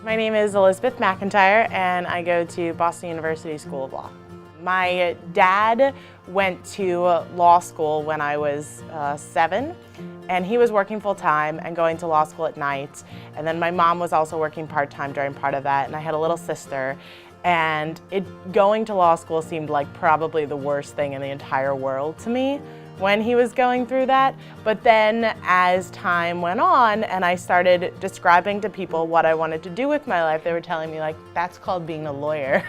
My name is Elizabeth McIntyre and I go to Boston University School of Law. My dad went to law school when I was 7, and he was working full-time and going to law school at night. And then my mom was also working part-time during part of that, and I had a little sister. And going to law school seemed like probably the worst thing in the entire world to me when he was going through that. But then as time went on and I started describing to people what I wanted to do with my life, they were telling me, like, that's called being a lawyer.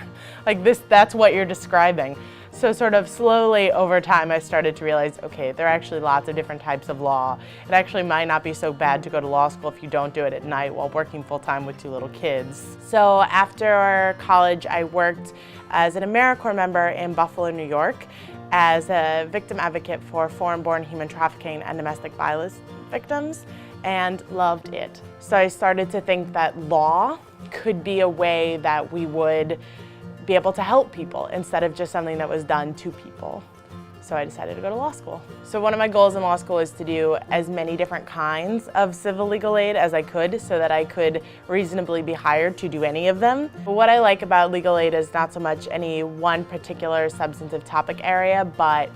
Like that's what you're describing. So sort of slowly over time I started to realize, okay, there are actually lots of different types of law. It actually might not be so bad to go to law school if you don't do it at night while working full-time with 2 little kids. So after college I worked as an AmeriCorps member in Buffalo, New York, as a victim advocate for foreign-born human trafficking and domestic violence victims, and loved it. So I started to think that law could be a way that we would be able to help people instead of just something that was done to people. So I decided to go to law school. So one of my goals in law school is to do as many different kinds of civil legal aid as I could so that I could reasonably be hired to do any of them. But what I like about legal aid is not so much any one particular substantive topic area, but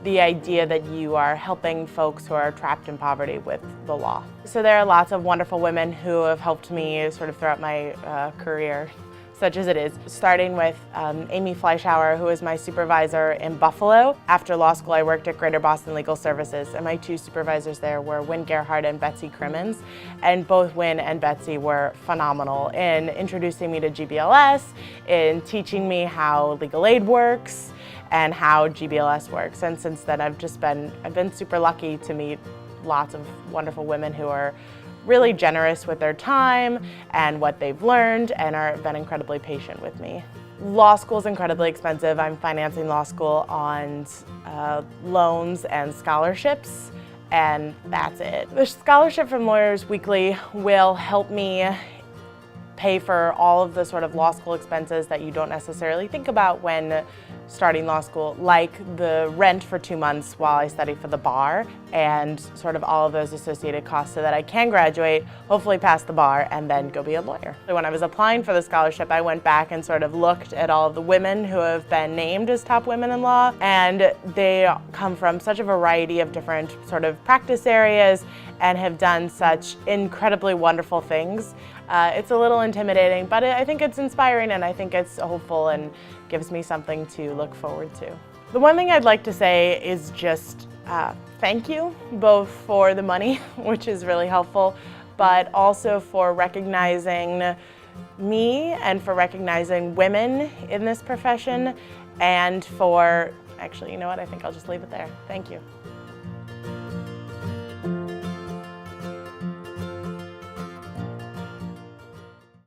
the idea that you are helping folks who are trapped in poverty with the law. So there are lots of wonderful women who have helped me sort of throughout my career, such as it is, starting with Amy Fleischhauer, who is my supervisor in Buffalo. After law school, I worked at Greater Boston Legal Services, and my 2 supervisors there were Wynn Gerhardt and Betsy Crimmins. And both Wynn and Betsy were phenomenal in introducing me to GBLS, in teaching me how legal aid works, and how GBLS works. And since then, I've been super lucky to meet lots of wonderful women who are really generous with their time and what they've learned and have been incredibly patient with me. Law school is incredibly expensive. I'm financing law school on loans and scholarships, and that's it. The scholarship from Lawyers Weekly will help me pay for all of the sort of law school expenses that you don't necessarily think about when starting law school, like the rent for 2 months while I study for the bar, and sort of all of those associated costs so that I can graduate, hopefully pass the bar, and then go be a lawyer. So when I was applying for the scholarship, I went back and sort of looked at all of the women who have been named as top women in law, and they come from such a variety of different sort of practice areas and have done such incredibly wonderful things. It's a little intimidating, but I think it's inspiring and I think it's hopeful and gives me something to look forward to. The one thing I'd like to say is just thank you, both for the money, which is really helpful, but also for recognizing me and for recognizing women in this profession, and for, actually, you know what, I think I'll just leave it there. Thank you.